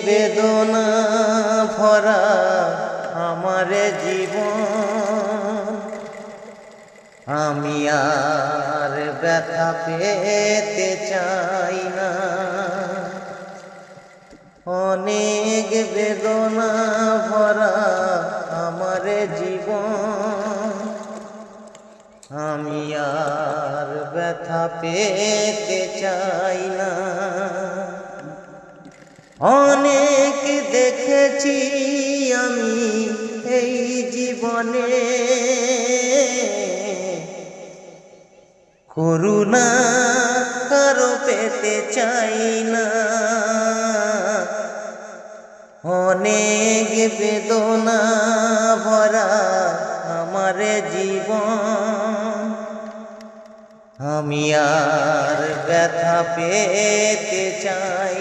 বেদনা ভরা আমার জীবন, আমি আর ব্যথা পেতে চাই না। অনেক বেদনা ভরা আমার জীবন, আমি আর ব্যথা পেতে চাই না। অনেক দেখেছি আমি এই জীবনে, করুণা কারো পেতে চাই না। অনেক বেদনা ভরা আমার জীবন, আমি আর ব্যথা পেতে চাই